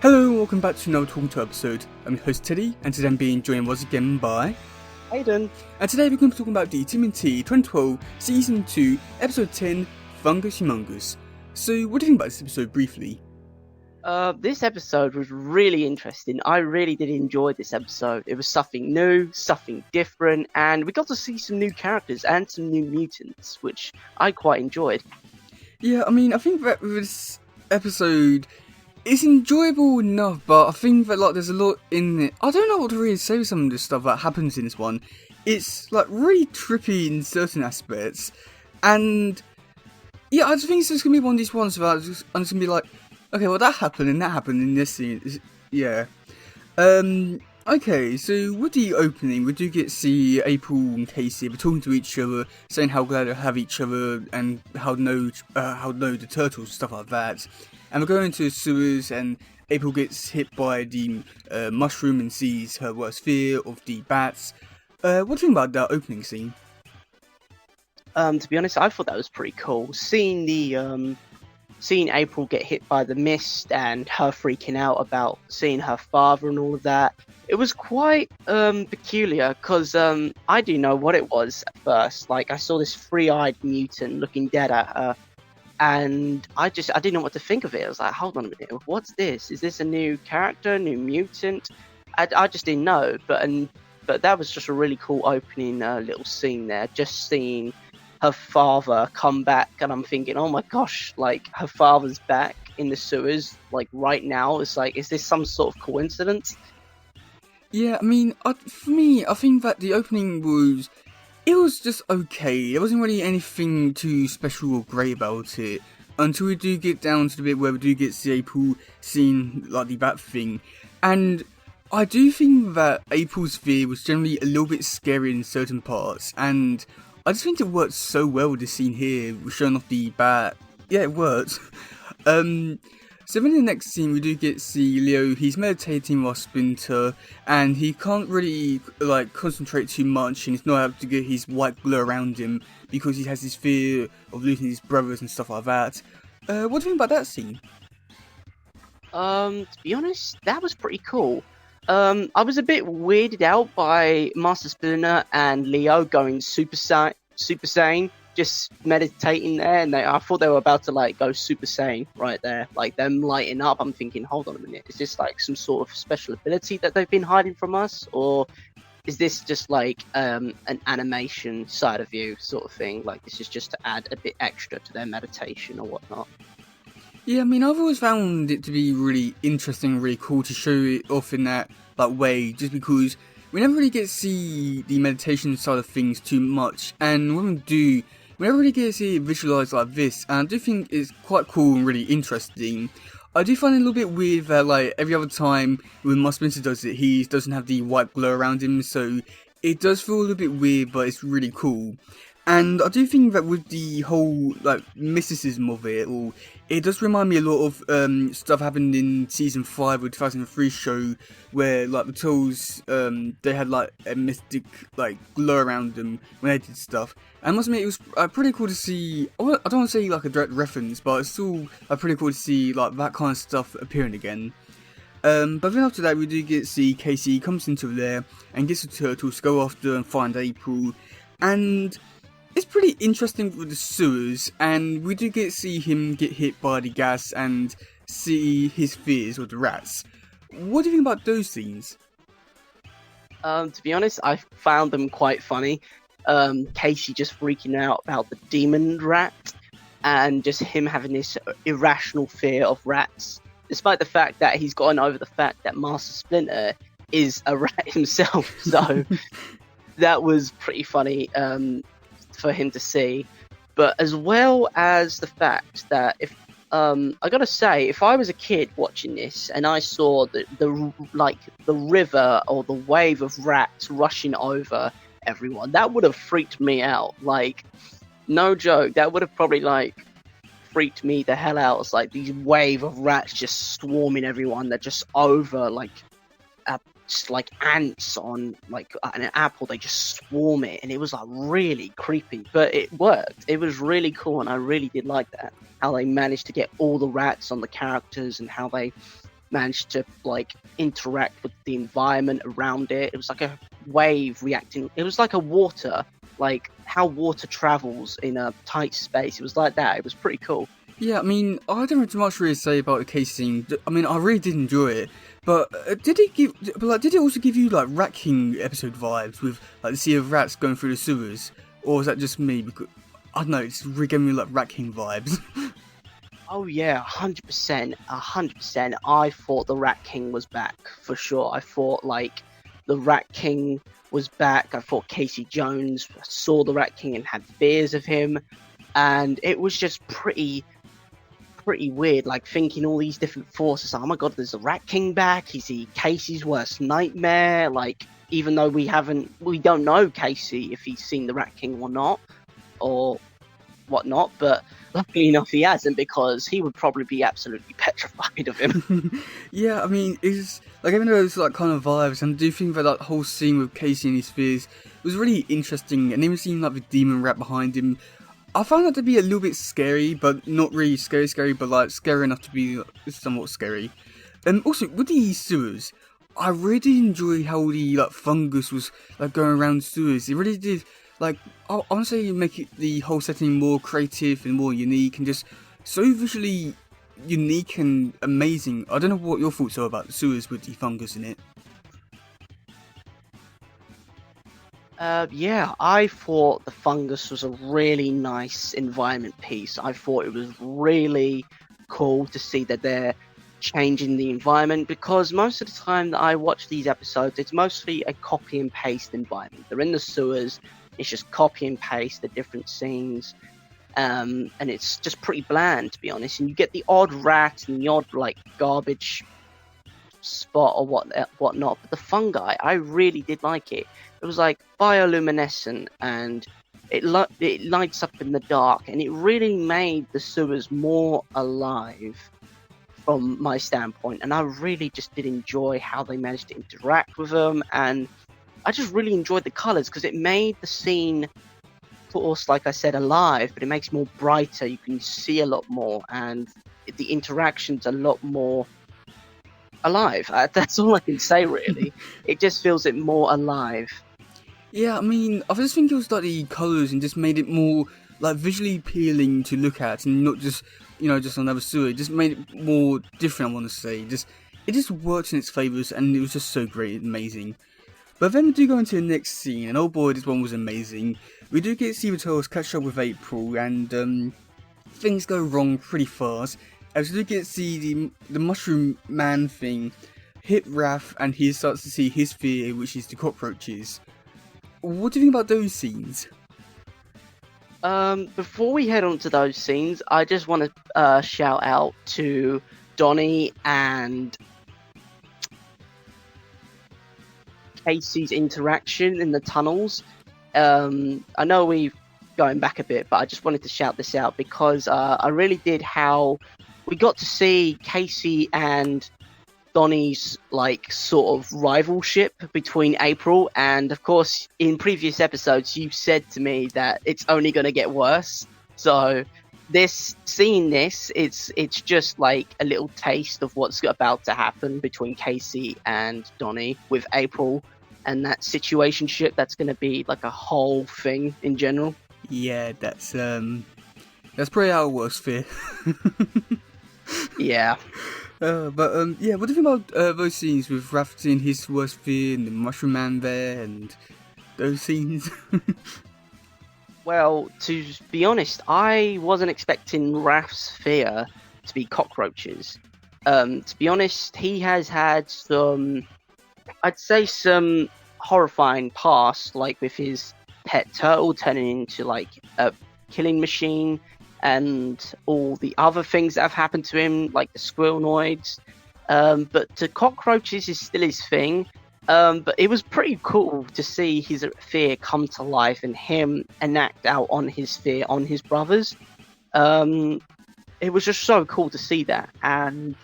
Hello and welcome back to another Talking To episode. I'm your host Teddy, and today I'm being joined once again by Hayden. And today we're going to be talking about the TMNT 2012 Season 2 Episode 10, Fungus Humungous. So what do you think about this episode briefly? This episode was really interesting. I really did enjoy this episode. It was something new, something different, and we got to see some new characters and some new mutants, which I quite enjoyed. Yeah, I think that this episode is enjoyable enough, but I think that there's a lot in it. I don't know what to really say with some of the stuff that happens in this one. It's really trippy in certain aspects, and yeah, I just think it's just gonna be one of these ones where I'm just gonna be like, okay, well that happened in this scene. Yeah. Okay, so with the opening, we do get to see April and Casey were talking to each other, saying how glad they have each other and how know the turtles, stuff like that. And we're going to the sewers, and April gets hit by the mushroom and sees her worst fear of the bats. What do you think about that opening scene? To be honest, I thought that was pretty cool. Seeing April get hit by the mist and her freaking out about seeing her father and all of that. It was quite peculiar because I didn't know what it was at first. Like, I saw this three-eyed mutant looking dead at her, and I didn't know what to think of it. I was like, hold on a minute, what's this? Is this a new character, new mutant? I just didn't know, but that was just a really cool opening little scene there, just seeing her father come back, and I'm thinking, oh my gosh, like, her father's back in the sewers, like, right now. It's like, is this some sort of coincidence? Yeah, for me, I think that the opening was just okay. There wasn't really anything too special or great about it until we do get down to the bit where we do get to see April seeing the bat thing, and I do think that April's fear was generally a little bit scary in certain parts, and I just think it worked so well with this scene here, showing off the bat. Yeah, it worked. So in the next scene, we do get to see Leo. He's meditating while Splinter, and he can't really concentrate too much, and he's not able to get his white glow around him because he has this fear of losing his brothers and stuff like that. What do you think about that scene? To be honest, that was pretty cool. I was a bit weirded out by Master Splinter and Leo going Super Saiyan, just meditating there, and I thought they were about to go Super Saiyan right there, like them lighting up. I'm thinking, hold on a minute, is this some sort of special ability that they've been hiding from us, or is this just an animation side of view sort of thing? Like, this is just to add a bit extra to their meditation or whatnot. Yeah, I've always found it to be really interesting and really cool to show it off in that way, just because we never really get to see the meditation side of things too much, and when we do, we never really get to see it visualised like this, and I do think it's quite cool and really interesting. I do find it a little bit weird that every other time when Master Splinter does it, he doesn't have the white glow around him, so it does feel a little bit weird, but it's really cool. And I do think that with the whole mysticism of it all, it does remind me a lot of stuff happened in season 5 of the 2003 show, where the Trolls they had a mystic glow around them when they did stuff. And I must admit, it was pretty cool to see. I don't want to say a direct reference, but it's still pretty cool to see that kind of stuff appearing again. But then after that, we do get to see Casey comes into there and gets the turtles to go after and find April, and it's pretty interesting with the sewers, and we do get to see him get hit by the gas and see his fears with the rats. What do you think about those scenes? To be honest, I found them quite funny. Casey just freaking out about the demon rat, and just him having this irrational fear of rats, despite the fact that he's gotten over the fact that Master Splinter is a rat himself. So that was pretty funny for him to see. But as well as the fact that I gotta say, if I was a kid watching this and I saw the river or the wave of rats rushing over everyone, that would have freaked me out. No joke, that would have probably freaked me the hell out. It's these wave of rats just swarming everyone. They're just over just like ants on an apple. They just swarm it, and it was really creepy, but it worked. It was really cool, and I really did like that, how they managed to get all the rats on the characters and how they managed to like interact with the environment around it. It was like a wave reacting. It was like a water, like how water travels in a tight space. It was like that. It was pretty cool. Yeah, I mean, I don't have too much really to say about the case scene. I mean, I really did enjoy it, but did it also give you like Rat King episode vibes with like the sea of rats going through the sewers, or was that just me? Because I don't know, it's really giving me like Rat King vibes. Oh yeah, 100%, 100%. I thought the Rat King was back for sure. I thought like the Rat King was back. I thought Casey Jones saw the Rat King and had fears of him, and it was just pretty weird, like thinking all these different forces. Oh my god, there's a Rat King back. Is he Casey's worst nightmare? Like, even though we don't know Casey if he's seen the Rat King or not, or whatnot. But luckily enough, he hasn't, because he would probably be absolutely petrified of him. Yeah, I mean, it's like having those like kind of vibes, and I do think that whole scene with Casey and his fears was really interesting, and even seeing like the demon rat behind him. I found that to be a little bit scary, but not really scary, but like scary enough to be somewhat scary. And also, with the sewers, I really did enjoy how the like fungus was like going around sewers. It really did, like, I want to say make it the whole setting more creative and more unique, and just so visually unique and amazing. I don't know what your thoughts are about the sewers with the fungus in it. Yeah, I thought the fungus was a really nice environment piece. I thought it was really cool to see that they're changing the environment, because most of the time that I watch these episodes, it's mostly a copy and paste environment. They're in the sewers, it's just copy and paste the different scenes, and it's just pretty bland, to be honest. And you get the odd rat and the odd like garbage spot or whatnot, but the fungi, I really did like it. It was like bioluminescent, and it lights up in the dark, and it really made the sewers more alive from my standpoint. And I really just did enjoy how they managed to interact with them, and I just really enjoyed the colors, because it made the scene, of course, like I said, alive, but it makes it more brighter. You can see a lot more, and the interactions a lot more alive. That's all I can say, really. It just feels it more alive. Yeah, I mean, I just think it was like the colours and just made it more like visually appealing to look at, and not just just another sewer. It just made it more different. I want to say, it just worked in its favours, and it was just so great and amazing. But then we do go into the next scene, and oh boy, this one was amazing. We do get Steve Turtles catch up with April, and things go wrong pretty fast. As we do get to see the Mushroom Man thing hit Raph, and he starts to see his fear, which is the cockroaches. What do you think about those scenes? Before we head on to those scenes, I just want to shout out to Donnie and Casey's interaction in the tunnels. I know we're going back a bit, but I just wanted to shout this out, because I really did how we got to see Casey and Donnie's like sort of rivalship between April, and of course in previous episodes you said to me that it's only going to get worse. So it's just like a little taste of what's about to happen between Casey and Donnie with April, and that situationship that's going to be like a whole thing in general. Yeah, that's probably our worst fear. Yeah. Yeah, what do you think about those scenes with Raph seeing his worst fear and the Mushroom Man there, and those scenes? Well, to be honest, I wasn't expecting Raph's fear to be cockroaches. To be honest, he has had some, I'd say, some horrifying past, like with his pet turtle turning into like a killing machine, and all the other things that have happened to him, like the squirrenoids. But to cockroaches is still his thing. But it was pretty cool to see his fear come to life and him enact out on his fear on his brothers. It was just so cool to see that, and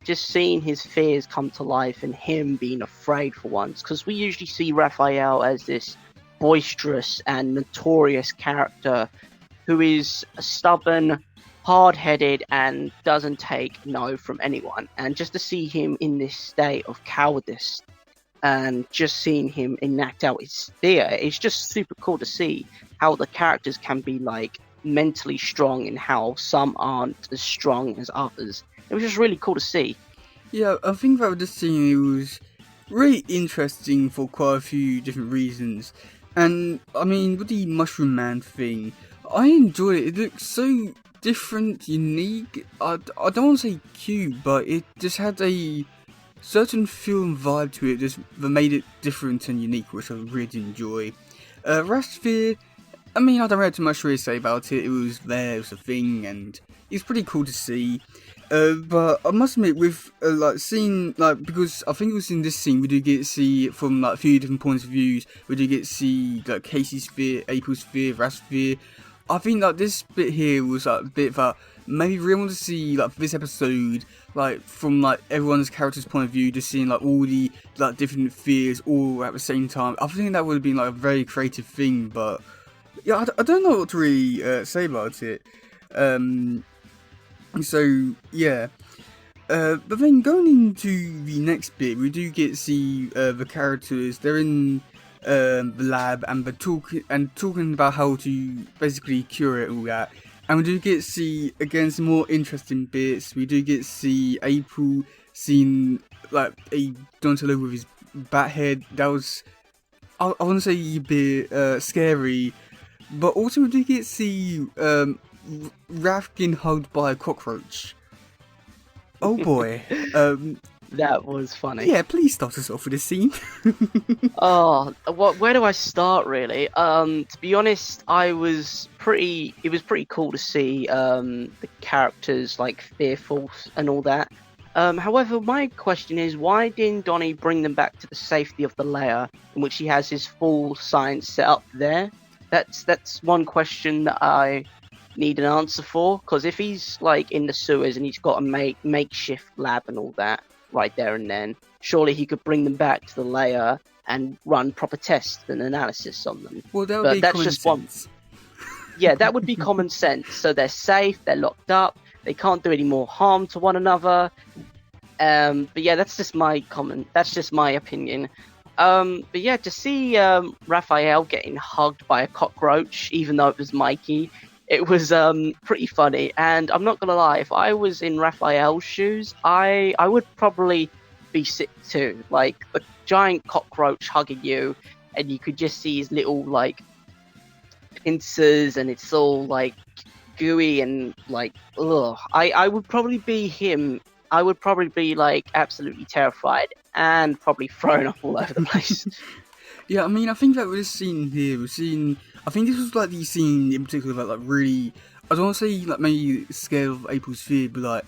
just seeing his fears come to life and him being afraid for once. Because we usually see Raphael as this boisterous and notorious character who is a stubborn, hard-headed and doesn't take no from anyone. And just to see him in this state of cowardice and just seeing him enact out his fear, it's just super cool to see how the characters can be like mentally strong and how some aren't as strong as others. It was just really cool to see. Yeah, I think that this scene, it was really interesting for quite a few different reasons. And, I mean, with the Mushroom Man thing, I enjoyed it. It looks so different, unique. I don't want to say cute, but it just had a certain feel and vibe to it that made it different and unique, which I really did enjoy. Rasphere, I mean, I don't have too much to really say about it. It was there, it was a thing, and it's pretty cool to see. But I must admit, with like seeing, like, because I think it was in this scene we do get to see it from like a few different points of views. We do get to see like Casey's fear, April's fear, Rasp's fear. I think like this bit here was like a bit that maybe really want to see like for this episode, like from like everyone's character's point of view, just seeing like all the like different fears all at the same time. I think that would have been like a very creative thing, but yeah, I don't know what to really say about it. So yeah, but then going into the next bit, we do get to see the characters. They're in the lab and they're talking about how to basically cure it, all that. And we do get to see again some more interesting bits. We do get to see April seeing like a Donatello with his bat head. That was, I want to say, a bit scary. But also we do get to see Raph getting hugged by a cockroach. Oh boy. That was funny. Yeah, please start us off with a scene. Oh, where do I start really? To be honest, it was pretty cool to see the characters like fearful and all that. However, my question is, why didn't Donnie bring them back to the safety of the lair in which he has his full science set up there? That's one question that I need an answer for, because if he's like in the sewers and he's got a makeshift lab and all that right there and then, surely he could bring them back to the lair and run proper tests and analysis on them. Well, that would be that's common just sense. Yeah, that would be common sense. So they're safe, they're locked up, they can't do any more harm to one another. But yeah, that's just my opinion. But yeah, to see Raphael getting hugged by a cockroach, even though it was Mikey, it was pretty funny. And I'm not gonna lie, if I was in Raphael's shoes, I would probably be sick too. Like the giant cockroach hugging you, and you could just see his little like pincers, and it's all like gooey and like ugh. I would probably be him. I would probably be like absolutely terrified and probably thrown up all over the place. Yeah, I mean, I think that with this scene here, I think this was like the scene in particular that like really, I don't want to say like maybe scared of April's fear, but like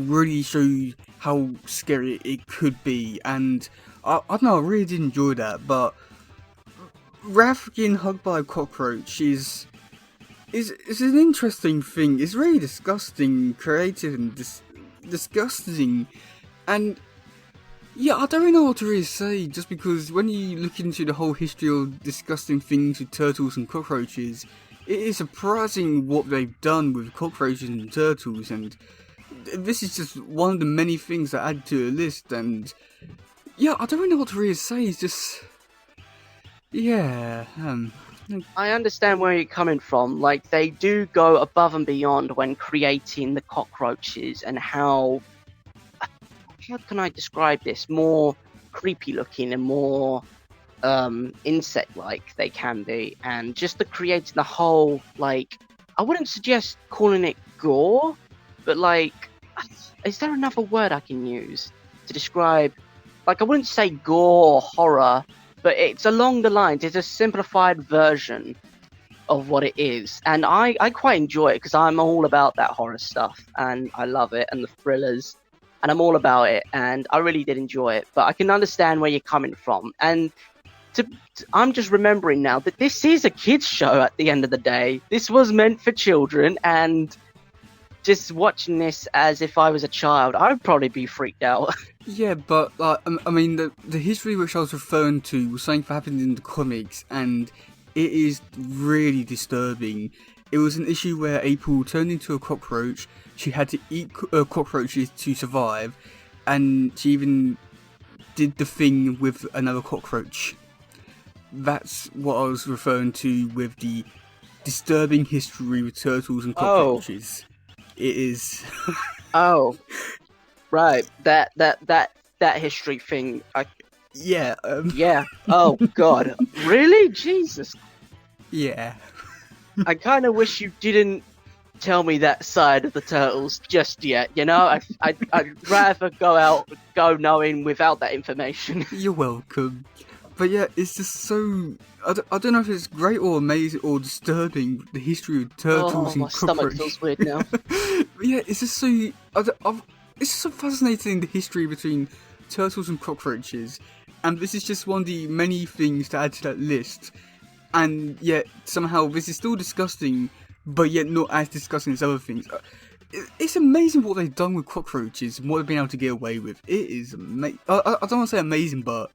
really showed how scary it could be. And I don't know, I really did enjoy that. But Raph getting hugged by a cockroach is an interesting thing. It's really disgusting, creative, and disgusting. And yeah, I don't really know what to really say, just because when you look into the whole history of disgusting things with turtles and cockroaches, it is surprising what they've done with cockroaches and turtles, and this is just one of the many things that add to a list. And yeah, I don't really know what to really say. It's just, yeah. I understand where you're coming from. Like, they do go above and beyond when creating the cockroaches, and how can I describe this? More creepy looking and more insect-like they can be. And just the creating the whole, like, I wouldn't suggest calling it gore, but like, is there another word I can use to describe? Like, I wouldn't say gore or horror, but it's along the lines. It's a simplified version of what it is, and I quite enjoy it because I'm all about that horror stuff, and I love it, and the thrillers, and I'm all about it, and I really did enjoy it. But I can understand where you're coming from, and I'm just remembering now that this is a kids show. At the end of the day, this was meant for children, and just watching this as if I was a child, I'd probably be freaked out. Yeah, but I mean, the history which I was referring to was something that happened in the comics, and it is really disturbing. it was an issue where April turned into a cockroach. She had to eat cockroaches to survive, and she even did the thing with another cockroach. That's what I was referring to with the disturbing history with turtles and cockroaches. It is. Oh, right. That history thing. Yeah. Yeah. Oh God. Really? Jesus. Yeah. I kind of wish you didn't tell me that side of the turtles just yet. You know, I'd rather go knowing without that information. You're welcome. But yeah, it's just so. I don't know if it's great or amazing or disturbing, the history of turtles and my stomach cockroaches. feels weird now. But yeah, it's just so. It's just so fascinating, the history between turtles and cockroaches. And this is just one of the many things to add to that list. And yet, somehow, this is still disgusting, but yet not as disgusting as other things. It's amazing what they've done with cockroaches and what they've been able to get away with. It is amazing. I don't want to say amazing, but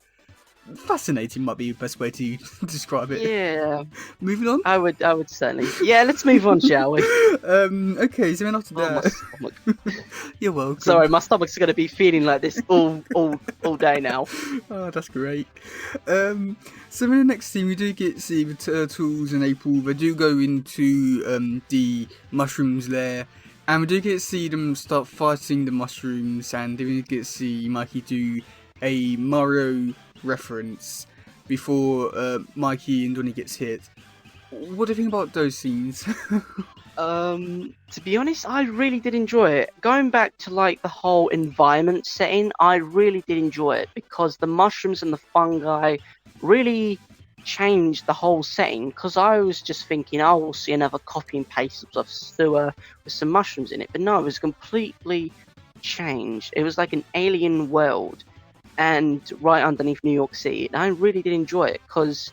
fascinating might be the best way to describe it. Yeah. Moving on? I would certainly. Yeah, let's move on, shall we? Okay, so then after Oh, my that... stomach. You're welcome. Sorry, my stomach's going to be feeling like this all day now. Oh, that's great. So in the next scene, we do get to see the turtles and April. They do go into the mushrooms lair, and we do get to see them start fighting the mushrooms, and then we get to see Mikey do a Mario reference before Mikey and Donnie gets hit. What do you think about those scenes? To be honest, I really did enjoy it. Going back to like the whole environment setting, I really did enjoy it because the mushrooms and the fungi really changed the whole setting. Because I was just thinking, oh, we'll see another copy and paste of sewer with some mushrooms in it, but no, it was completely changed. It was like an alien world, and right underneath New York City, and I really did enjoy it because.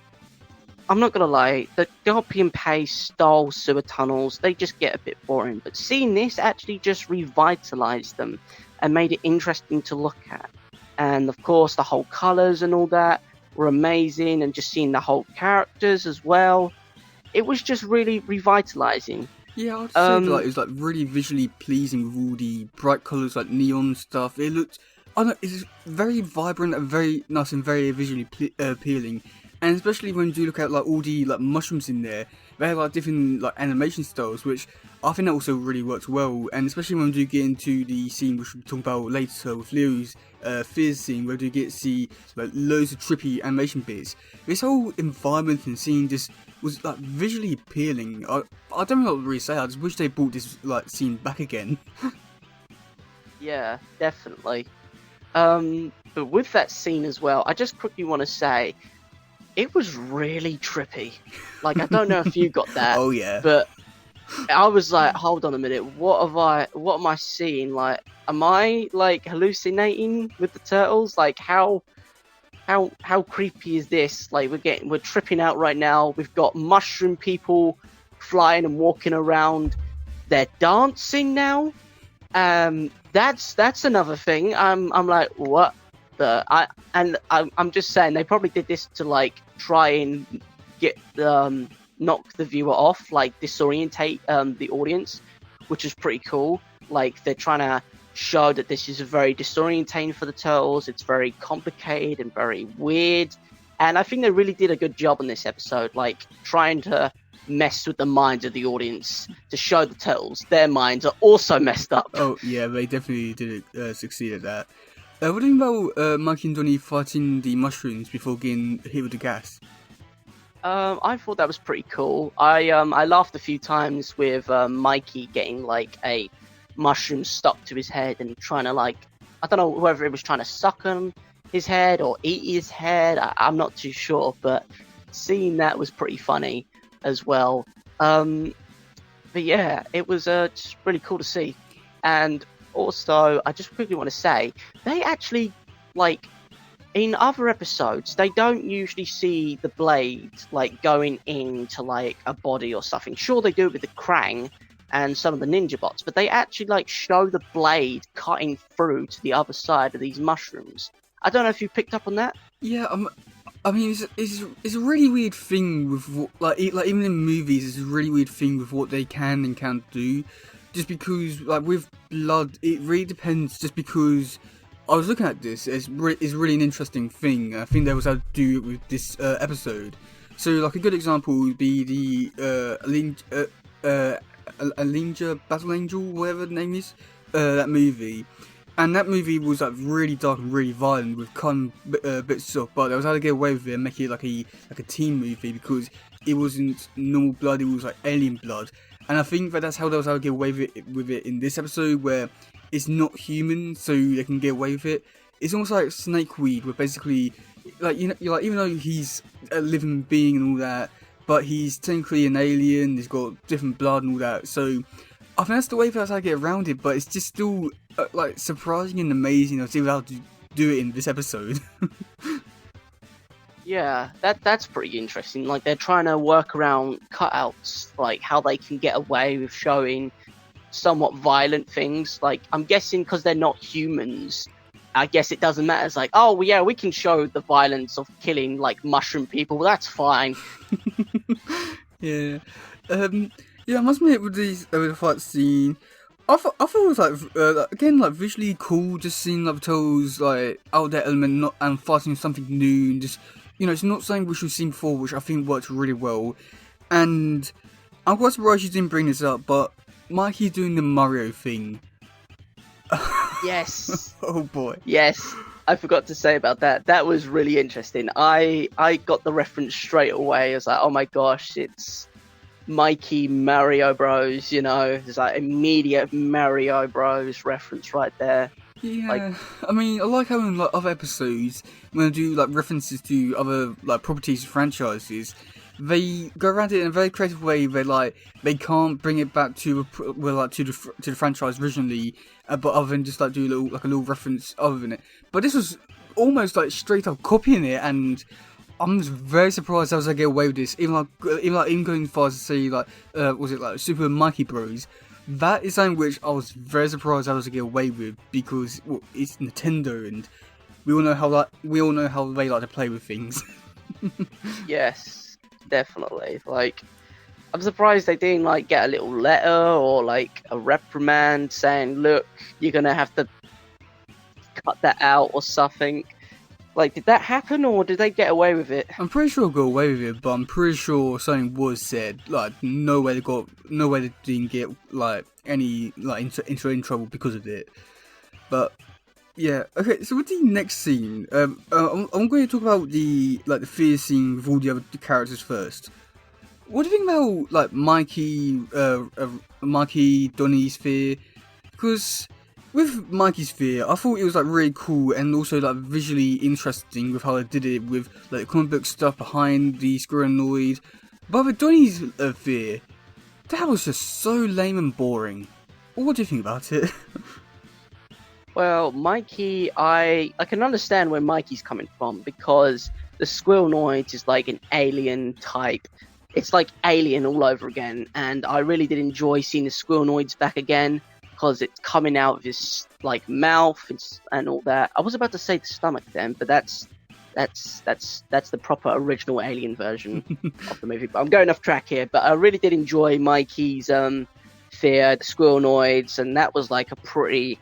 I'm not gonna lie, the copy and paste style sewer tunnels, they just get a bit boring. But seeing this actually just revitalized them and made it interesting to look at. And of course, the whole colors and all that were amazing, and just seeing the whole characters as well, it was just really revitalizing. Yeah, I'd say that it was like really visually pleasing with all the bright colors, like neon stuff. It looked, I don't know, it's very vibrant and very nice and very visually appealing. And especially when you look at like all the like mushrooms in there, they have like different like animation styles, which I think that also really works well. And especially when you get into the scene which we'll talk about later with Leo's fears scene, where you get to see like loads of trippy animation bits. This whole environment and scene just was like visually appealing. I don't know what to really say. I just wish they brought this like scene back again. Yeah, definitely. But with that scene as well, I just quickly want to say. It was really trippy. Like, I don't know if you got that. Oh yeah. But I was like, hold on a minute, what am I seeing? Like, am I like hallucinating with the turtles? Like, how creepy is this? Like, we're tripping out right now. We've got mushroom people flying and walking around. They're dancing now. That's another thing. I'm like, what? I'm just saying they probably did this to like try and get knock the viewer off, like disorientate the audience, which is pretty cool. Like they're trying to show that this is very disorientating for the turtles. It's very complicated and very weird, and I think they really did a good job on this episode, like trying to mess with the minds of the audience to show the turtles their minds are also messed up. Oh yeah, they definitely did succeed at that. What do you think about Mikey and Donnie fighting the mushrooms before getting hit with the gas? I thought that was pretty cool. I laughed a few times with Mikey getting like a mushroom stuck to his head and trying to like, I don't know whether it was trying to suck on his head or eat his head. I'm not too sure, but seeing that was pretty funny as well. But yeah, it was just really cool to see. And also, I just quickly want to say, they actually, like, in other episodes, they don't usually see the blade, like, going into, like, a body or something. Sure, they do it with the Krang and some of the ninja bots, but they actually, like, show the blade cutting through to the other side of these mushrooms. I don't know if you picked up on that. Yeah, I mean, it's a really weird thing with what, like even in movies, it's a really weird thing with what they can and can't do. Just because, like with blood, it really depends. Just because I was looking at this, it's really an interesting thing. I think there was how to do it with this episode. So, like a good example would be the Alinja Battle Angel, whatever the name is, that movie. And that movie was like really dark and really violent with bits of, but they was how to get away with it and make it like a teen movie because it wasn't normal blood, it was like alien blood. And I think that's how they was how to get away with it in this episode where it's not human, so they can get away with it. It's almost like Snakeweed, where basically, like like even though he's a living being and all that, but he's technically an alien. He's got different blood and all that. So I think that's the way that's how to get around it. But it's just still like surprising and amazing to see how to do it in this episode. Yeah, that's pretty interesting. Like they're trying to work around cutouts, like how they can get away with showing somewhat violent things. Like I'm guessing because they're not humans, I guess it doesn't matter. It's like, oh well, yeah, we can show the violence of killing like mushroom people. That's fine. Yeah. Yeah, I must admit with the fight scene, I thought it was like again like visually cool, just seeing like Toes like out of their element and fighting something new and just it's not something which we've seen before, which I think worked really well. And I'm quite surprised you didn't bring this up, but Mikey doing the Mario thing. Yes. Oh boy. Yes. I forgot to say about that. That was really interesting. I got the reference straight away. I was like, oh my gosh, it's Mikey Mario Bros. There's like immediate Mario Bros. Reference right there. Yeah, I mean, I like how in like other episodes when they do like references to other like properties and franchises, they go around it in a very creative way. They can't bring it back to the franchise originally, but other than just like do a little reference other than it. But this was almost like straight up copying it, and I'm just very surprised how I get away with this. Even going as far as to say was it like Super Mikey Bros? That is something which I was very surprised I was to get away with because it's Nintendo and we all know how they like to play with things. Yes, definitely. Like, I'm surprised they didn't like get a little letter or like a reprimand saying, "Look, you're gonna have to cut that out" or something. Like, did that happen or did they get away with it? I'm pretty sure I got away with it, but I'm pretty sure something was said. Like, no way they didn't get like any like into trouble because of it. But yeah, okay. So with the next scene, I'm going to talk about the fear scene with all the other characters first. What do you think about like Mikey, Donnie's fear? Because with Mikey's fear, I thought it was like really cool and also like visually interesting with how they did it with like comic book stuff behind the squirrenoid. But with Donnie's fear, that was just so lame and boring. What do you think about it? Well, Mikey, I can understand where Mikey's coming from because the squirrenoid is like an alien type. It's like Alien all over again, and I really did enjoy seeing the squirrenoids back again. Because it's coming out of his like mouth and all that. I was about to say the stomach then, but that's the proper original Alien version of the movie. But I'm going off track here. But I really did enjoy Mikey's fear, the squirrenoids, and that was like a pretty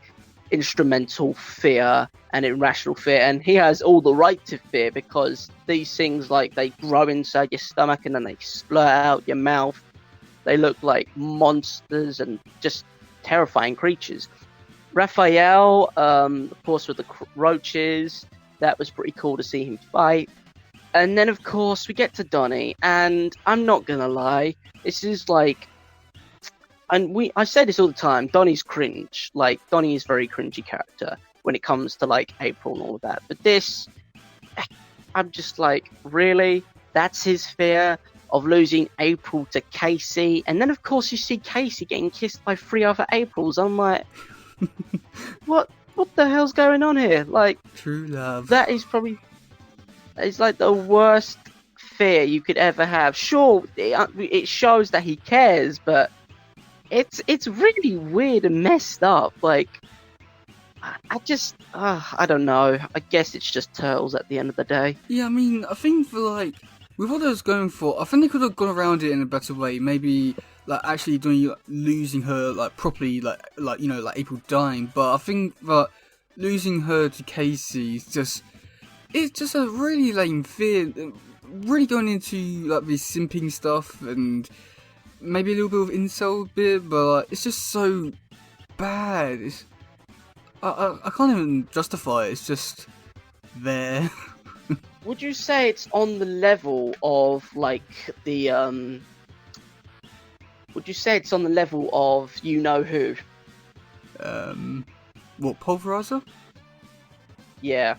instrumental fear and irrational fear. And he has all the right to fear because these things like they grow inside your stomach and then they splurt out your mouth. They look like monsters and just terrifying creatures. Raphael, of course, with the roaches, that was pretty cool to see him fight. And then, of course, we get to Donnie, and I'm not gonna lie, this is like, I say this all the time, Donnie's cringe. Like, Donnie is a very cringy character when it comes to like April and all of that. But this, I'm just like, really? That's his fear? Of losing April to Casey, and then of course you see Casey getting kissed by 3 other Aprils. I'm like, what the hell's going on here? Like, true love. That is probably, it's like the worst fear you could ever have. Sure, it shows that he cares, but it's really weird and messed up. Like, I don't know. I guess it's just turtles at the end of the day. Yeah, I mean, I think for like with what I was going for, I think they could have gone around it in a better way. Maybe like actually doing losing her like properly, like you know, like April dying. But I think that losing her to Casey is just it's just a really lame fear. Really going into like this simping stuff and maybe a little bit of incel bit, but like, it's just so bad. I can't even justify it. It's just there. Would you say it's on the level of like the Would you say it's on the level of you know who? What, Pulverizer? Yeah.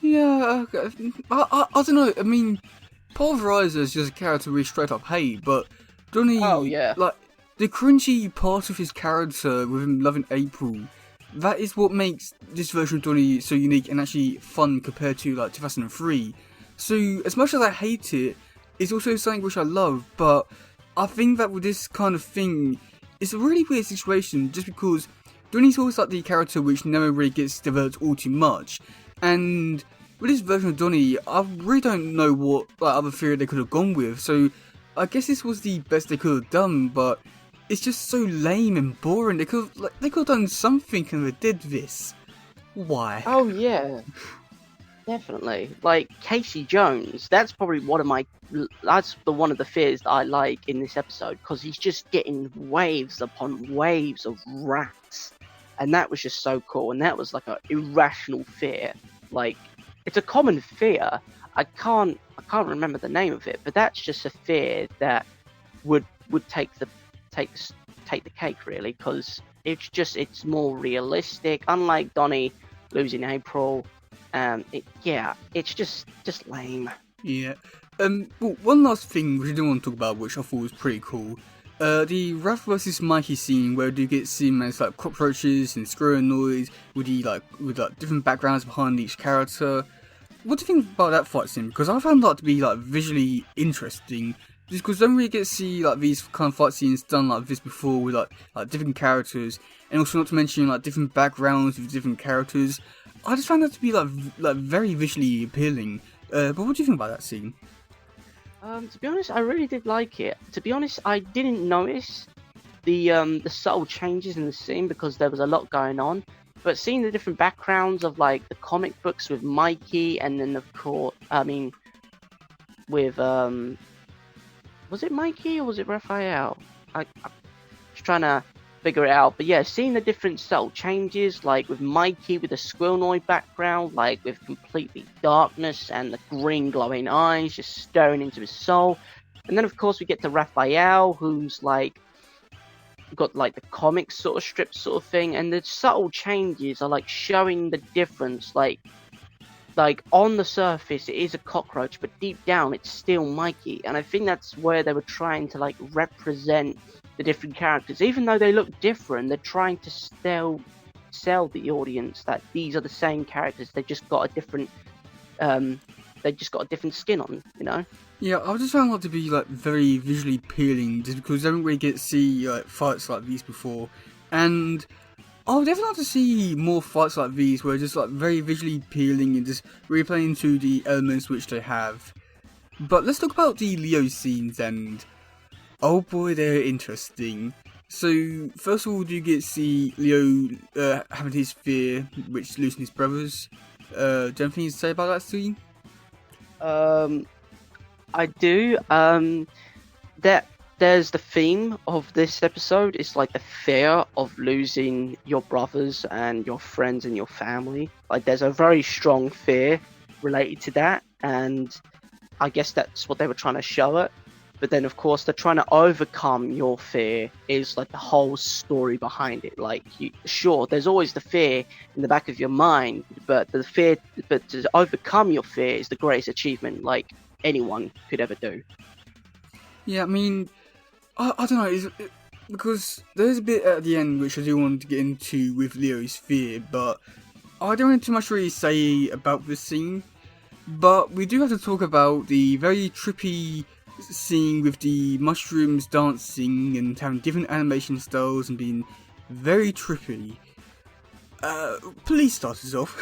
Yeah, I don't know. I mean, Pulverizer is just a character we straight up hate, but Johnny, Oh yeah. like, the cringy part of his character with him loving April, that is what makes this version of Johnny so unique and actually fun compared to, like, 2003. So, as much as I hate it, it's also something which I love, but I think that with this kind of thing, it's a really weird situation just because Johnny's always like the character which never really gets developed all too much, and with this version of Johnny, I really don't know what like, other theory they could have gone with, so I guess this was the best they could have done, but it's just so lame and boring. They could have done something and they did this. Why? Oh yeah. Definitely. Like Casey Jones, that's probably one of the fears that I like in this episode because he's just getting waves upon waves of rats, and that was just so cool. And that was like an irrational fear. Like it's a common fear. I can't remember the name of it, but that's just a fear that would take the cake really because it's more realistic. Unlike Donnie losing April. It's just lame. Yeah. Well, one last thing which I didn't want to talk about, which I thought was pretty cool. The Raph versus Mikey scene where you get seen as like cockroaches and squirrel noise with different backgrounds behind each character. What do you think about that fight scene? Because I found that to be like visually interesting. Just because I don't really get to see like these kind of fight scenes done like this before with like different characters, and also not to mention like different backgrounds with different characters. I just found that to be like very visually appealing. But what do you think about that scene? To be honest, I really did like it. To be honest, I didn't notice the subtle changes in the scene because there was a lot going on. But seeing the different backgrounds of like the comic books with Mikey, and then of course, I mean, with was it Mikey or was it Raphael? I'm just trying to figure it out. But yeah, seeing the different subtle changes, like with Mikey with the squirrenoid background, like with completely darkness and the green glowing eyes just staring into his soul. And then of course we get to Raphael, who's like got like the comic sort of strip sort of thing, and the subtle changes are like showing the difference. Like on the surface it is a cockroach, but deep down it's still Mikey. And I think that's where they were trying to like represent the different characters. Even though they look different, they're trying to sell the audience that these are the same characters. They just got a different skin on, you know. Yeah, I just found that to be like very visually appealing, just because I don't really get to see like fights like these before, and I would definitely like to see more fights like these where just like very visually appealing and just really playing into the elements which they have. But let's talk about the Leo scenes, and oh boy, they're interesting. So first of all, do you get to see Leo having his fear, which losing his brothers? Do you have anything to say about that scene? I do. There's the theme of this episode. It's like the fear of losing your brothers and your friends and your family. Like there's a very strong fear related to that, and I guess that's what they were trying to show it. But then of course they're trying to overcome your fear is like the whole story behind it. Like sure, there's always the fear in the back of your mind, but to overcome your fear is the greatest achievement like anyone could ever do. Yeah, I mean, I don't know, because there's a bit at the end which I do want to get into with Leo's fear, but I don't have too much really say about this scene. But we do have to talk about the very trippy scene with the mushrooms dancing and having different animation styles and being very trippy. Please start us off.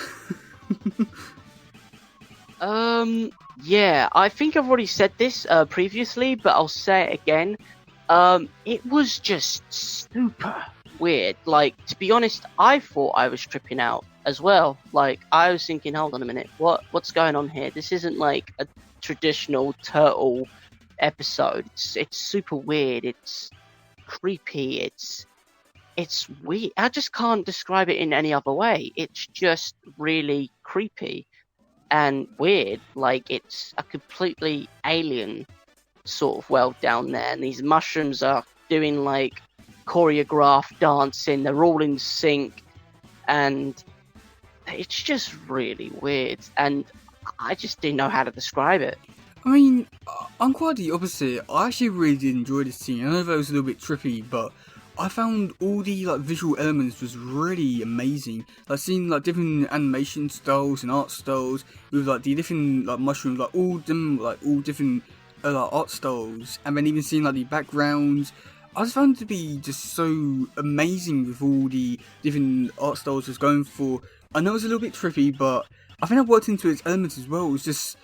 Yeah, I think I've already said this previously, but I'll say it again. It was just super weird. Like, to be honest, I thought I was tripping out as well. Like, I was thinking, hold on a minute, what's going on here? This isn't like a traditional turtle episode. It's super weird. It's creepy. It's weird. I just can't describe it in any other way. It's just really creepy and weird. Like, it's a completely alien sort of world down there, and these mushrooms are doing like choreographed dancing. They're all in sync, and it's just really weird. And I just didn't know how to describe it. I mean, I'm quite the opposite. I actually really did enjoy this scene. I know that it was a little bit trippy, but I found all the like visual elements was really amazing. Like seeing like different animation styles and art styles with like the different like mushrooms, like all different like art styles, and then even seeing like the backgrounds. I just found it to be just so amazing with all the different art styles it was going for. I know it was a little bit trippy, but I think I worked into its elements as well. It was just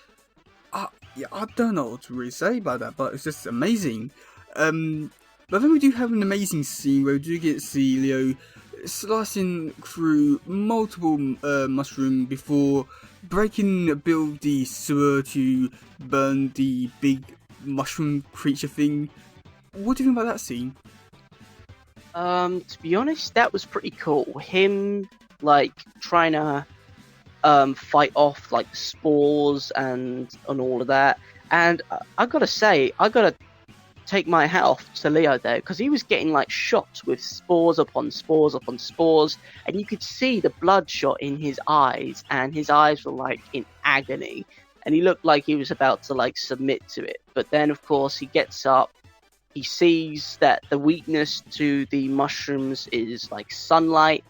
yeah, I don't know what to really say about that, but it's just amazing. But then we do have an amazing scene where we do get to see Leo slicing through multiple mushroom before breaking a bit of the sewer to burn the big mushroom creature thing. What do you think about that scene? To be honest, that was pretty cool. Him like trying to fight off like spores and all of that. And I gotta say, I gotta take my hat off to Leo there, because he was getting like shot with spores upon spores upon spores, and you could see the bloodshot in his eyes, and his eyes were like in agony, and he looked like he was about to like submit to it. But then of course he gets up, he sees that the weakness to the mushrooms is like sunlight,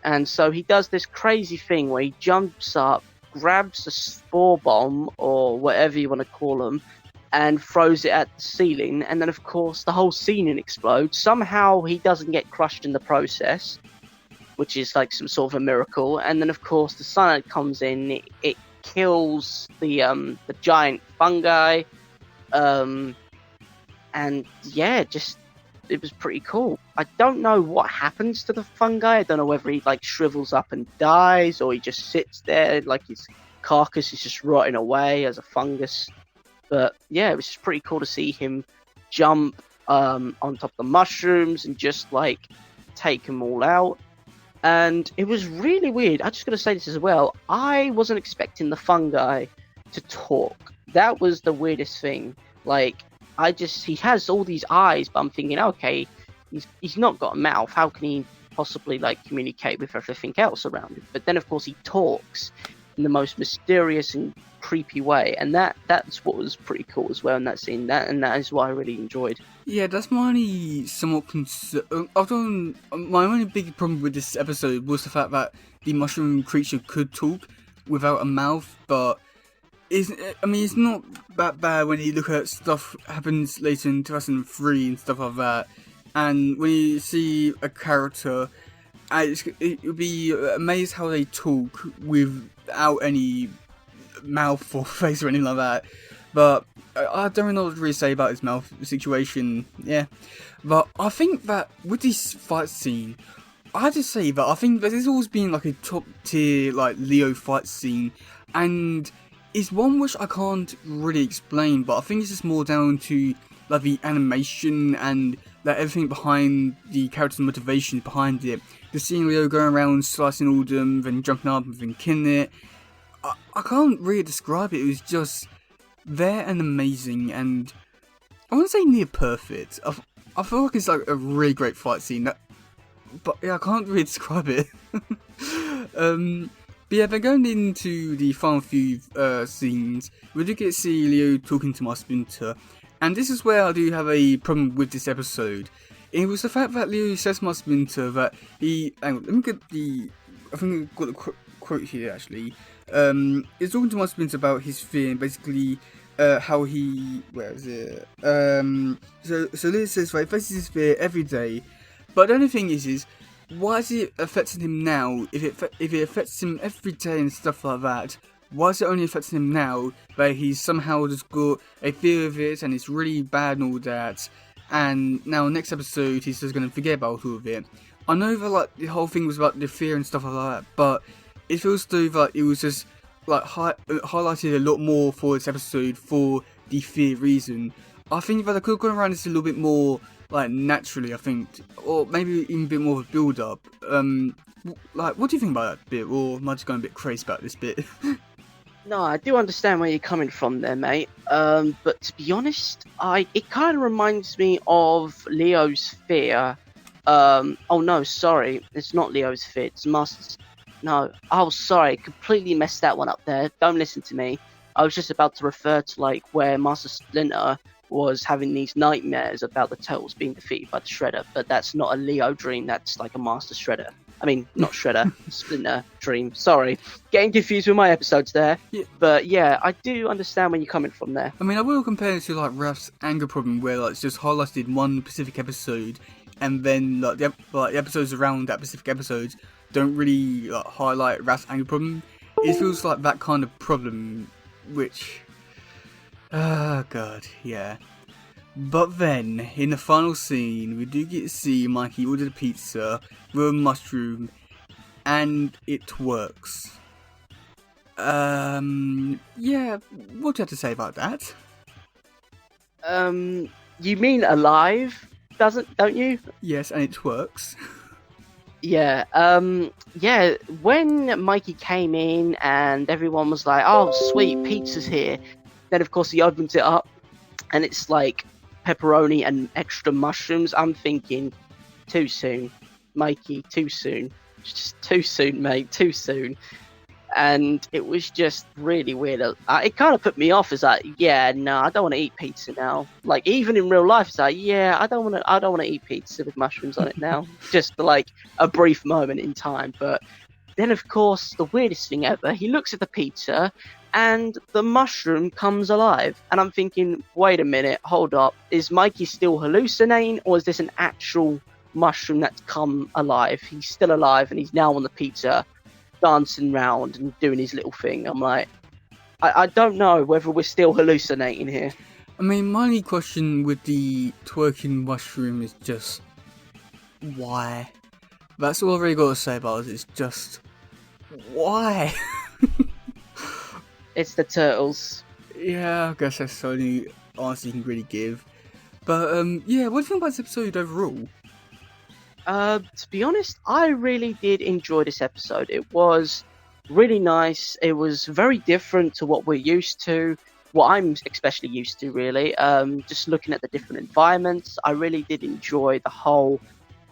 and so he does this crazy thing where he jumps up, grabs a spore bomb or whatever you want to call them, and throws it at the ceiling, and then of course the whole ceiling explodes. Somehow he doesn't get crushed in the process, which is like some sort of a miracle. And then of course the sunlight comes in, it kills the giant fungi, and yeah, just it was pretty cool. I don't know what happens to the fungi. I don't know whether he like shrivels up and dies, or he just sits there like his carcass is just rotting away as a fungus. But yeah, it was just pretty cool to see him jump on top of the mushrooms and just like take them all out. And it was really weird. I'm just going to say this as well. I wasn't expecting the fungi to talk. That was the weirdest thing. Like, he has all these eyes, but I'm thinking, okay, he's not got a mouth. How can he possibly like communicate with everything else around him? But then of course he talks in the most mysterious and creepy way, and that's what was pretty cool as well in that scene. That is what I really enjoyed. Yeah, that's my only somewhat concern. My only big problem with this episode was the fact that the mushroom creature could talk without a mouth, but it's not that bad when you look at stuff happens later in 2003 and stuff like that, and when you see a character, it would be amazed how they talk without any mouth or face or anything like that. But I don't know what to really say about his mouth situation. Yeah, but I think that with this fight scene, I have to say that I think that this has always been like a top tier like Leo fight scene, and it's one which I can't really explain. But I think it's just more down to like the animation and like everything behind the character's motivation behind it. The seeing Leo going around slicing all of them, then jumping up and then killing it. I can't really describe it. It was just there and amazing, and I wouldn't say near perfect. I feel like it's like a really great fight scene. But yeah, I can't really describe it. But yeah, then going into the final few scenes, we do get to see Leo talking to my Splinter, and this is where I do have a problem with this episode. It was the fact that Leo says to my Splinter that he. Hang on, let me get the. I think I've got the quote here actually. He's talking to my Splinter about his fear and basically how he. Where is it? So Leo says that he faces his fear every day, but the only thing is why is it affecting him now? If it affects him every day and stuff like that, why is it only affecting him now? But he's somehow just got a fear of it, and it's really bad and all that. And now next episode, he's just gonna forget about all of it. I know that like the whole thing was about the fear and stuff like that, but it feels though like it was just like highlighted a lot more for this episode for the fear reason. I think that I could have gone around this a little bit more like naturally, I think, or maybe even a bit more of a build up. Like, what do you think about that bit, or am I just going a bit crazy about this bit? No, I do understand where you're coming from there, mate. But to be honest, it kind of reminds me of Leo's fear. Oh no, sorry, it's not Leo's fear. It's Master's. No, oh sorry, completely messed that one up there. Don't listen to me. I was just about to refer to like where Master Splinter was having these nightmares about the turtles being defeated by the Shredder, but that's not a Leo dream. That's like a Master Shredder. I mean, not Shredder, Splinter dream. Sorry, getting confused with my episodes there. Yeah. But yeah, I do understand where you're coming from there. I mean, I will compare it to like Raph's anger problem, where like it's just highlighted in one specific episode, and then like the episodes around that specific episode don't really like highlight Raph's anger problem. It feels like that kind of problem, which, oh god, yeah. But then, in the final scene, we do get to see Mikey order the pizza with a mushroom, and it works. Yeah, what do you have to say about that? You mean alive? Don't you? Yes, and it works. Yeah, yeah, when Mikey came in and everyone was like, oh, sweet, pizza's here. Then, of course, he opens it up and it's like pepperoni and extra mushrooms. I'm thinking, too soon, Mikey, too soon. It's just too soon, mate, too soon. And it was just really weird. It kind of put me off. It's like, yeah, no, I don't want to eat pizza now. Like, even in real life, it's like, yeah, I don't want to eat pizza with mushrooms on it now. Just for, like, a brief moment in time. But then, of course, the weirdest thing ever, he looks at the pizza and the mushroom comes alive. And I'm thinking, wait a minute, hold up. Is Mikey still hallucinating, or is this an actual mushroom that's come alive? He's still alive and he's now on the pizza, dancing round and doing his little thing. I'm like, I don't know whether we're still hallucinating here. I mean, my only question with the twerking mushroom is just, why? That's all I've really got to say about it. It's just, why? It's the turtles. Yeah, I guess that's the only answer you can really give. But, yeah, what do you think about this episode overall? To be honest, I really did enjoy this episode. It was really nice. It was very different to what we're used to, what I'm especially used to, really. Just looking at the different environments, I really did enjoy the whole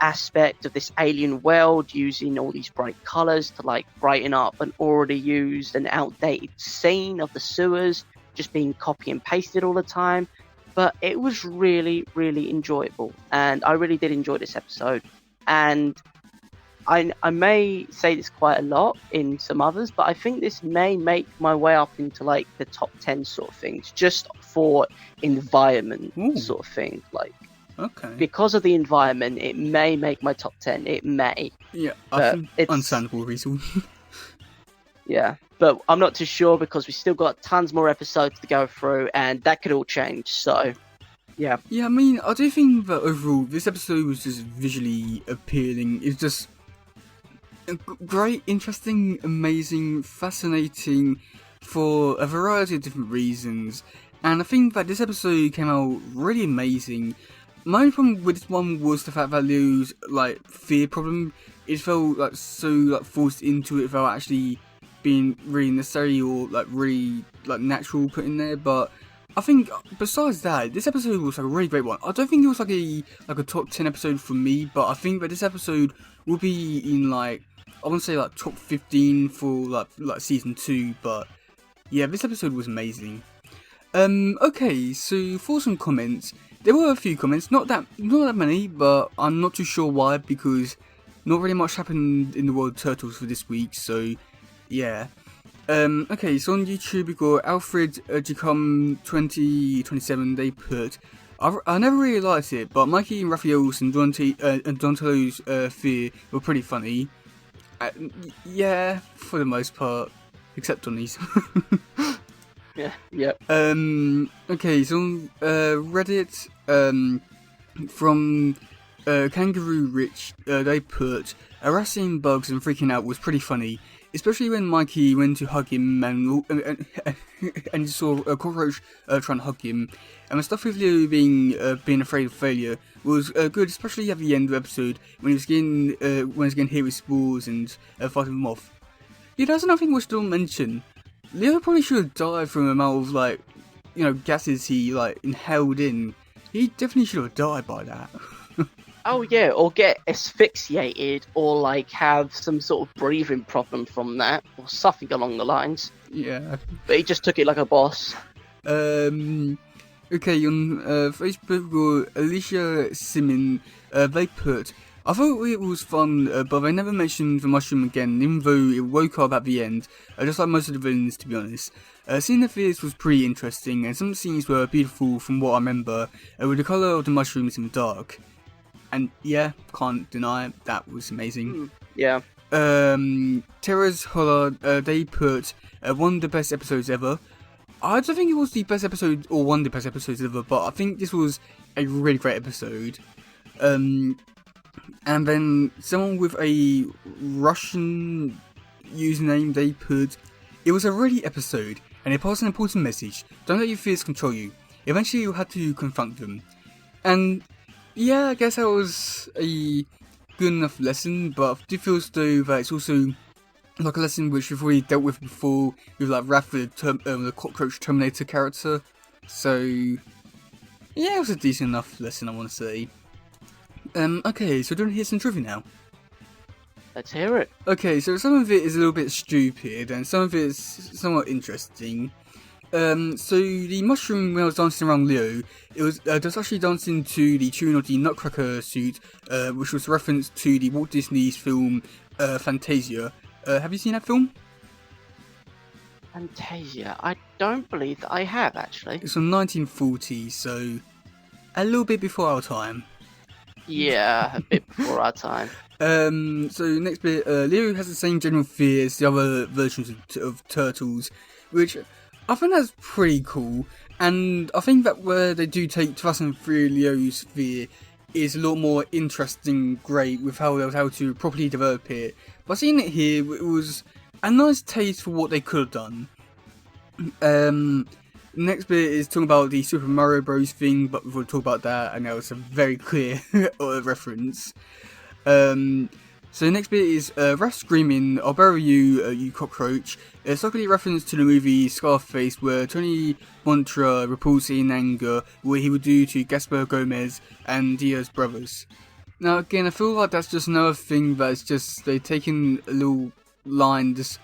aspect of this alien world, using all these bright colors to like brighten up an already used and outdated scene of the sewers, just being copy and pasted all the time. But it was really, really enjoyable, and I really did enjoy this episode. And I may say this quite a lot in some others, but I think this may make my way up into like the top 10 sort of things, just for environment. Ooh. Sort of thing. Like, Okay. because of the environment, it may make my top 10. It may. Yeah, I think it's understandable reason. Yeah, but I'm not too sure because we still got tons more episodes to go through, and that could all change. So, yeah. Yeah, I mean, I do think that overall, this episode was just visually appealing. It's just great, interesting, amazing, fascinating for a variety of different reasons. And I think that this episode came out really amazing. My only problem with this one was the fact that Leo's like fear problem. It felt like so like forced into it without actually being really necessary or like really like natural put in there. But I think besides that, this episode was like a really great one. I don't think it was like a top 10 episode for me, but I think that this episode will be in like, I want to say like top 15 for like season 2. But yeah, this episode was amazing. Okay, so for some comments, there were a few comments, not that many, but I'm not too sure why, because not really much happened in the world of Turtles for this week, so yeah. Okay, so on YouTube we got Alfred Jacom 2027, they put, I never really liked it, but Mikey and Raphael's and Donatello's fear were pretty funny. Yeah, for the most part, except on these. Yeah, yep. Okay, so on Reddit, from Kangaroo Rich, they put harassing bugs and freaking out was pretty funny, especially when Mikey went to hug him and you saw a cockroach trying to hug him. And the stuff with Leo being afraid of failure was good, especially at the end of the episode when he was getting hit with spores and fighting them off. Yeah, that's another thing we still mention. Leo probably should have died from the amount of gases he inhaled in. He definitely should have died by that. Oh yeah, or get asphyxiated, or have some sort of breathing problem from that, or something along the lines. Yeah. But he just took it like a boss. Okay, on Facebook, Alicia Simon, they put, I thought it was fun, but they never mentioned the mushroom again, even though it woke up at the end, just like most of the villains, to be honest. Seeing the fears was pretty interesting, and some scenes were beautiful from what I remember, with the colour of the mushrooms in the dark. And yeah, can't deny it, that was amazing. Yeah. Terra's Holler, they put one of the best episodes ever. I don't think it was the best episode or one of the best episodes ever, but I think this was a really great episode. And then someone with a Russian username, they put, it was a really episode, and it passed an important message. Don't let your fears control you. Eventually you'll have to confront them. And yeah, I guess that was a good enough lesson, but I do feel as though that it's also like a lesson which we've already dealt with before, with Raph, the cockroach Terminator character. So yeah, it was a decent enough lesson, I want to say. Okay, so do you want to hear some trivia now? Let's hear it. Okay, so some of it is a little bit stupid, and some of it is somewhat interesting. So the mushroom, when I was dancing around Leo, it was actually dancing to the tune of the Nutcracker suit, which was a reference to the Walt Disney's film Fantasia. Have you seen that film? Fantasia? I don't believe that I have, actually. It's from 1940, so a little bit before our time. Yeah, a bit before our time. So next bit, Leo has the same general fear as the other versions of turtles, which I think that's pretty cool. And I think that where they do take 2003 Leo's fear is a lot more interesting, great, with how to properly develop it. But seeing it here, it was a nice taste for what they could have done. Next bit is talking about the Super Mario Bros. Thing, but before we talk about that, I know it's a very clear reference. So the next bit is Raph screaming, "I'll bury you, you cockroach." It's likely a reference to the movie Scarface, where Tony Montana reports in anger what he would do to Gaspar Gomez and Diaz brothers. Now again, I feel like that's just another thing that's just they've taken a little line, just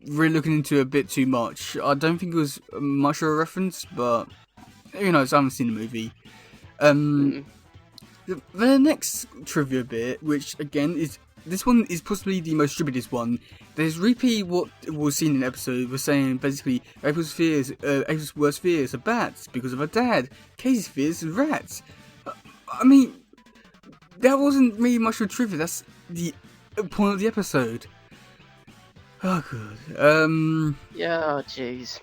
really looking into it a bit too much. I don't think it was much of a reference, but who knows, I haven't seen the movie. The next trivia bit, which again is, this one is possibly the most stupidest one. There's repeat what was seen in the episode, was saying basically April's worst fears are bats because of her dad. Casey's fears are rats. I mean, that wasn't really much of a trivia, that's the point of the episode. Oh god. Yeah, jeez.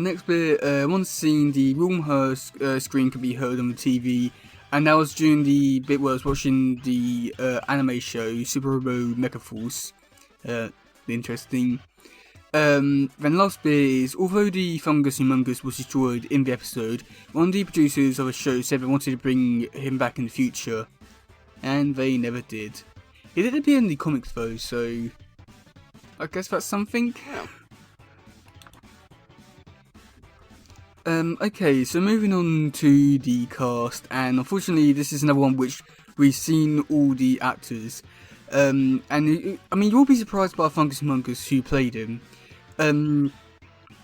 Next bit, once seen the Wilmhurst screen could be heard on the TV, and that was during the bit where I was watching the anime show Super Robo Mecha Force. Interesting. Then last bit is, although the fungus humungous was destroyed in the episode, one of the producers of the show said they wanted to bring him back in the future, and they never did. He did appear in the comics though, so I guess that's something. Okay, so moving on to the cast, and unfortunately this is another one which we've seen all the actors. And I mean, you'll be surprised by Fungus Humongous who played him.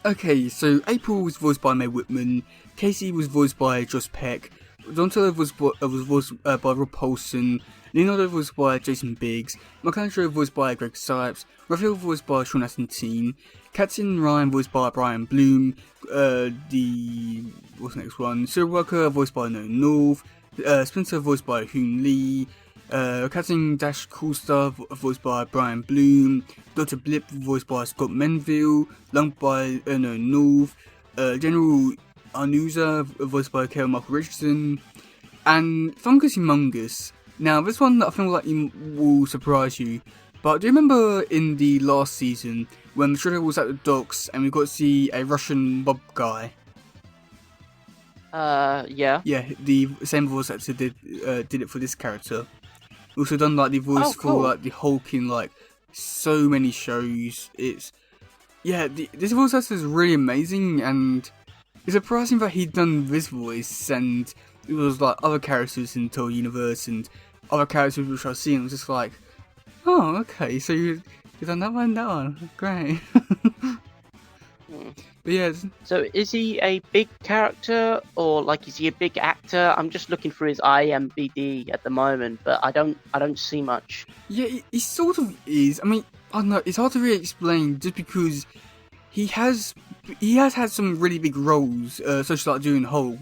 Okay, so April was voiced by Mae Whitman, Casey was voiced by Joss Peck, Donatello was voiced by Rob Paulson, Leonardo was by Jason Biggs, Michelangelo voiced by Greg Sipes, Raphael voiced by Sean Astin, Captain Ryan voiced by Brian Bloom, what's the next one? Serial Worker voiced by Noah North, Splinter voiced by Hoon Lee, Captain Dash Coolstar voiced by Brian Bloom, Dr. Blip voiced by Scott Menville, Lung by Noah North, General Arnuza voiced by Michael Richardson, and Fungus Humungous. Now, this one I feel like will surprise you, but do you remember in the last season when the Shredder was at the docks and we got to see a Russian mob guy? Yeah. Yeah, the same voice actor did it for this character. Also done like the voice for like the Hulk in like so many shows. This voice actor is really amazing, and it's surprising that he'd done this voice and it was like other characters in Toy Universe and other characters which I've seen. It was just like, oh, okay, so you've done that one, great. But yeah. So is he a big character, or like is he a big actor? I'm just looking for his IMDb at the moment, but I don't see much. Yeah, he sort of is. I mean, I don't know. It's hard to really explain just because he has had some really big roles, such as like doing Hulk,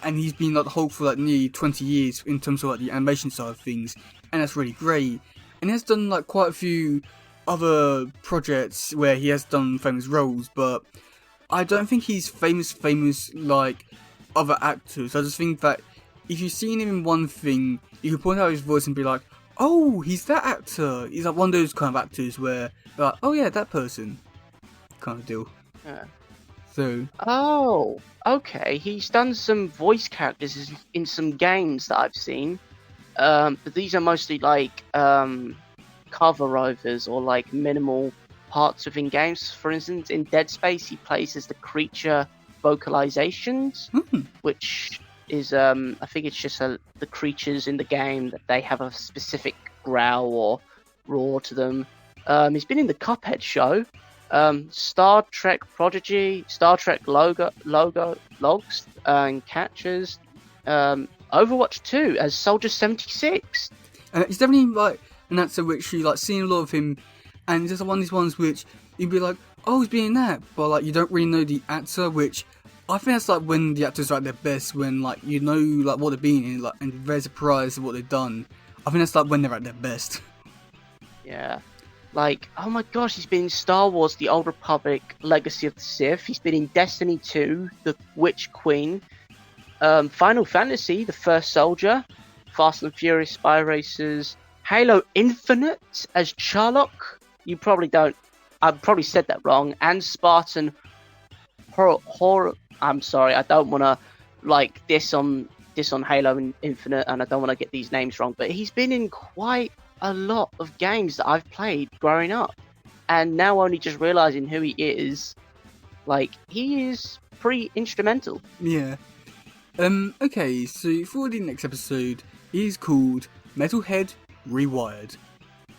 and he's been like the Hulk for like nearly 20 years in terms of like the animation side of things, and that's really great. And he has done like quite a few other projects where he has done famous roles, but I don't think he's famous like other actors. I just think that if you've seen him in one thing, you can point out his voice and be like, oh, he's that actor. He's like one of those kind of actors where they're like, oh yeah, that person kind of deal. Yeah. So. Oh, okay. He's done some voice characters in some games that I've seen, but these are mostly like cover-overs or like minimal parts within games. For instance, in Dead Space, he plays as the creature vocalizations, which is I think it's just the creatures in the game that they have a specific growl or roar to them. He's been in the Cuphead show, Star Trek Prodigy, Star Trek Logs and Catchers, Overwatch 2 as Soldier 76. He's definitely like an actor which you like seeing a lot of him, and it's just one of these ones which you'd be like, oh, he's being that, but like you don't really know the actor, which I think that's like when the actors are at their best, when like you know like what they're being in, like, and very surprised at what they've done. I think that's like when they're at their best. Yeah. Like, oh my gosh, he's been in Star Wars, The Old Republic, Legacy of the Sith. He's been in Destiny 2, The Witch Queen, Final Fantasy, The First Soldier, Fast and Furious Spy Racers, Halo Infinite as Charlock. You probably don't. I probably said that wrong. And Spartan Horror. I'm sorry, I don't want to like diss on Halo Infinite, and I don't want to get these names wrong. But he's been in quite a lot of games that I've played growing up, and now only just realizing who he is, like he is pretty instrumental. Yeah. Okay, so for the next episode is called Metalhead Rewired.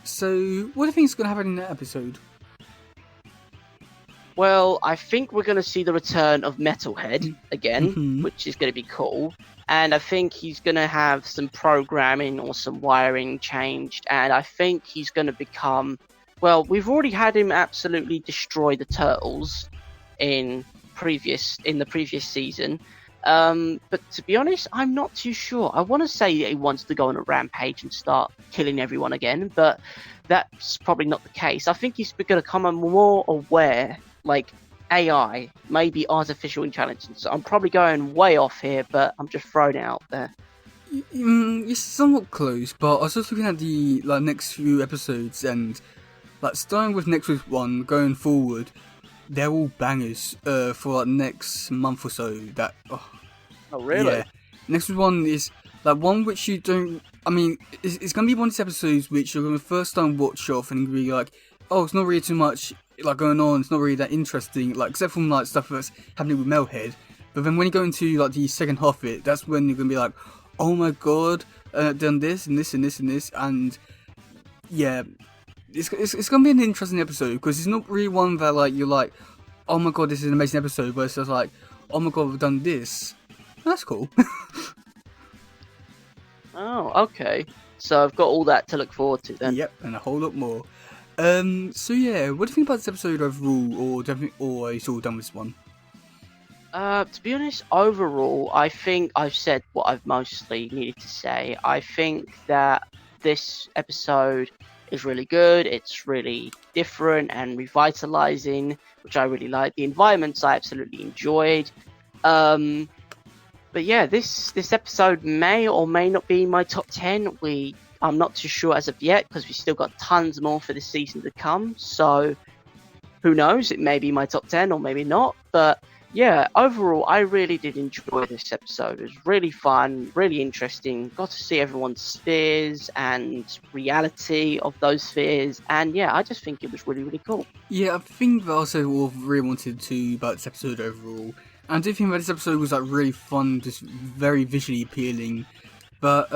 So what do you think is going to happen in that episode? Well, I think we're going to see the return of Metalhead again, which is going to be cool. And I think he's going to have some programming or some wiring changed. And I think he's going to become... Well, we've already had him absolutely destroy the Turtles in the previous season. But to be honest, I'm not too sure. I want to say that he wants to go on a rampage and start killing everyone again. But that's probably not the case. I think he's going to become more aware, like AI, maybe artificial intelligence. I'm probably going way off here, but I'm just throwing it out there. You're somewhat close, but I was just looking at the next few episodes, and starting with next week's one going forward, they're all bangers for next month or so. Oh really? Yeah. Next one is one which you don't. I mean, it's gonna be one of these episodes which you're gonna first time watch off and be like, oh, it's not really too much going on. It's not really that interesting. Except from stuff that's happening with Metalhead. But then when you go into the second half of it, that's when you're gonna be like, oh my god, done this and this and this and this, and yeah, it's gonna be an interesting episode because it's not really one that you're like, oh my god, this is an amazing episode, but it's just like, oh my god, we've done this. That's cool. Okay. So I've got all that to look forward to then. Yep, and a whole lot more. So yeah, what do you think about this episode overall, or are you all done with this one? To be honest, overall, I think I've said what I've mostly needed to say. I think that this episode is really good. It's really different and revitalizing, which I really like. The environments I absolutely enjoyed. But yeah, this episode may or may not be my top 10. I'm not too sure as of yet because we've still got tons more for this season to come. So who knows? It may be my top 10 or maybe not. But yeah, overall, I really did enjoy this episode. It was really fun, really interesting. Got to see everyone's fears and reality of those fears. And yeah, I just think it was really, really cool. Yeah, I think that I said what I really wanted to about this episode overall. And I do think that this episode was like really fun, just very visually appealing. But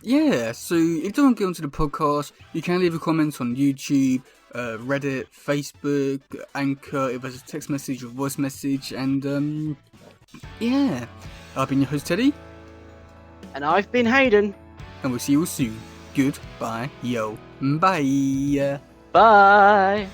yeah, so if you don't want to get onto the podcast, you can leave a comment on YouTube, Reddit, Facebook, Anchor, if there's a text message or voice message, and yeah. I've been your host Teddy. And I've been Hayden. And we'll see you all soon. Goodbye, yo. Bye. Bye.